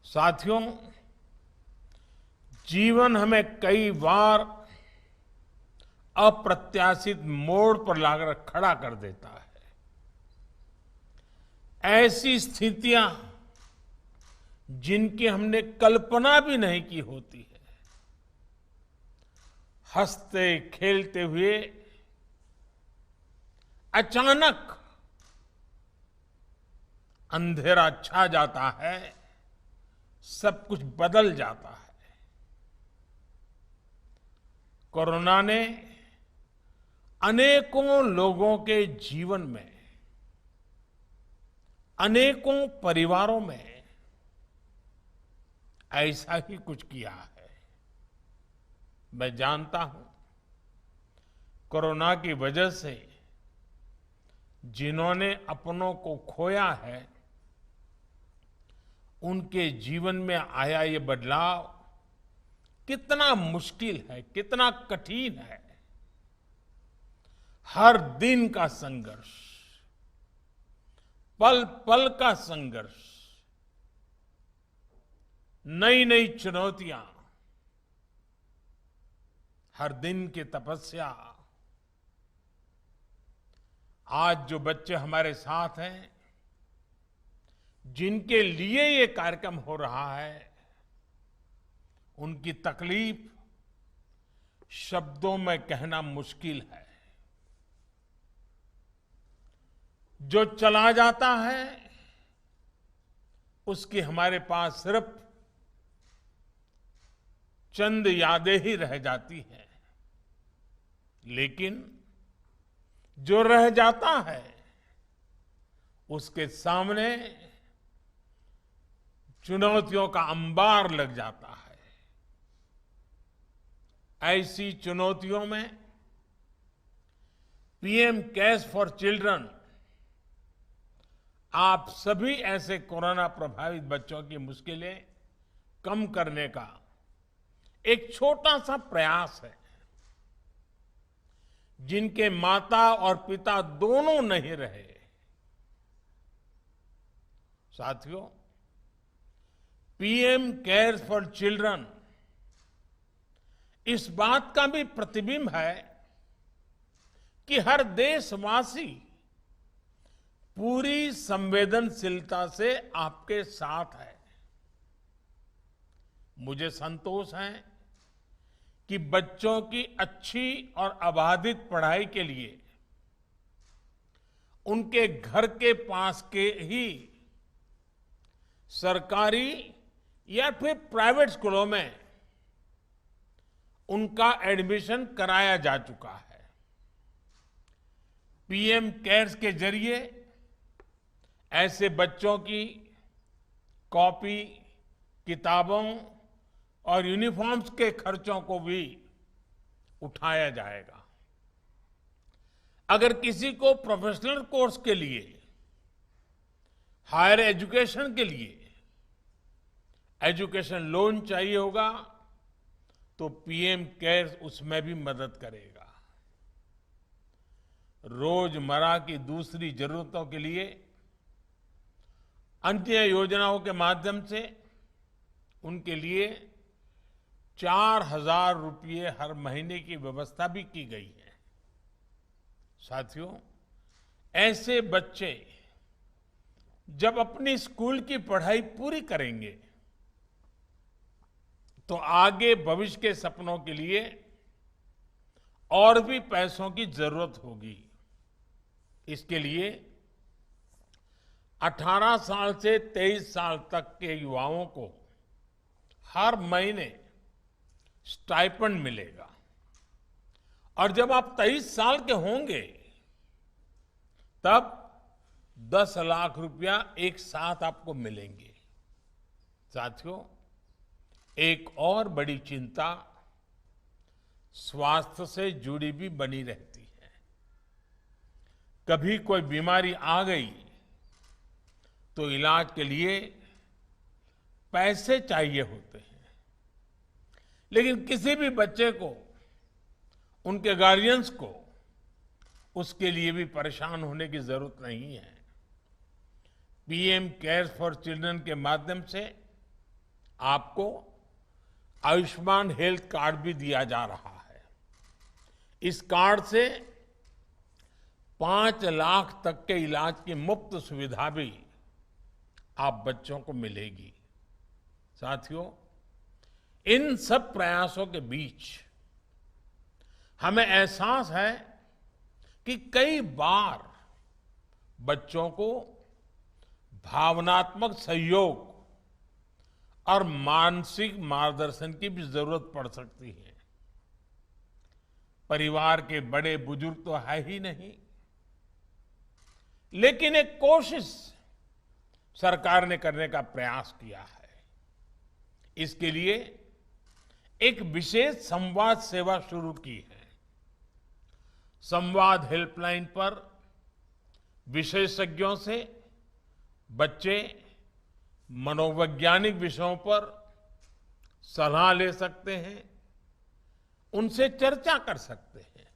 साथियों, जीवन हमें कई बार अप्रत्याशित मोड़ पर लाकर खड़ा कर देता है। ऐसी स्थितियां जिनकी हमने कल्पना भी नहीं की होती है, हंसते खेलते हुए अचानक अंधेरा छा जाता है, सब कुछ बदल जाता है। कोरोना ने अनेकों लोगों के जीवन में, अनेकों परिवारों में ऐसा ही कुछ किया है। मैं जानता हूं, कोरोना की वजह से जिन्होंने अपनों को खोया है, उनके जीवन में आया ये बदलाव कितना मुश्किल है, कितना कठिन है। हर दिन का संघर्ष, पल पल का संघर्ष, नई नई चुनौतियां, हर दिन की तपस्या। आज जो बच्चे हमारे साथ हैं, जिनके लिए ये कार्यक्रम हो रहा है, उनकी तकलीफ शब्दों में कहना मुश्किल है। जो चला जाता है, उसकी हमारे पास सिर्फ चंद यादें ही रह जाती हैं, लेकिन जो रह जाता है, उसके सामने चुनौतियों का अंबार लग जाता है। ऐसी चुनौतियों में पीएम केयर्स फॉर चिल्ड्रन आप सभी ऐसे कोरोना प्रभावित बच्चों की मुश्किलें कम करने का एक छोटा सा प्रयास है। जिनके माता और पिता दोनों नहीं रहे, साथियों, पीएम केयर्स फॉर चिल्ड्रन इस बात का भी प्रतिबिंब है कि हर देशवासी पूरी संवेदनशीलता से आपके साथ है। मुझे संतोष है कि बच्चों की अच्छी और अबाधित पढ़ाई के लिए उनके घर के पास के ही सरकारी या फिर प्राइवेट स्कूलों में उनका एडमिशन कराया जा चुका है। पीएम केयर्स के जरिए ऐसे बच्चों की कॉपी, किताबों और यूनिफॉर्म्स के खर्चों को भी उठाया जाएगा। अगर किसी को प्रोफेशनल कोर्स के लिए, हायर एजुकेशन के लिए एजुकेशन लोन चाहिए होगा, तो पीएम केयर्स उसमें भी मदद करेगा। रोजमर्रा की दूसरी जरूरतों के लिए अन्य योजनाओं के माध्यम से उनके लिए 4,000 रुपये हर महीने की व्यवस्था भी की गई है। साथियों, ऐसे बच्चे जब अपनी स्कूल की पढ़ाई पूरी करेंगे, तो आगे भविष्य के सपनों के लिए और भी पैसों की जरूरत होगी। इसके लिए 18 साल से 23 साल तक के युवाओं को हर महीने स्टाइपेंड मिलेगा, और जब आप 23 साल के होंगे, तब 10 लाख रुपया एक साथ आपको मिलेंगे। साथियों, एक और बड़ी चिंता स्वास्थ्य से जुड़ी भी बनी रहती है। कभी कोई बीमारी आ गई तो इलाज के लिए पैसे चाहिए होते हैं, लेकिन किसी भी बच्चे को, उनके गार्जियंस को उसके लिए भी परेशान होने की जरूरत नहीं है। पीएम केयर्स फॉर चिल्ड्रन के माध्यम से आपको आयुष्मान हेल्थ कार्ड भी दिया जा रहा है। इस कार्ड से 5 लाख तक के इलाज की मुफ्त सुविधा भी आप बच्चों को मिलेगी। साथियों, इन सब प्रयासों के बीच हमें एहसास है कि कई बार बच्चों को भावनात्मक सहयोग और मानसिक मार्गदर्शन की भी जरूरत पड़ सकती है। परिवार के बड़े बुजुर्ग तो है ही नहीं, लेकिन एक कोशिश सरकार ने करने का प्रयास किया है। इसके लिए एक विशेष संवाद सेवा शुरू की है। संवाद हेल्पलाइन पर विशेषज्ञों से बच्चे मनोवैज्ञानिक विषयों पर सलाह ले सकते हैं, उनसे चर्चा कर सकते हैं।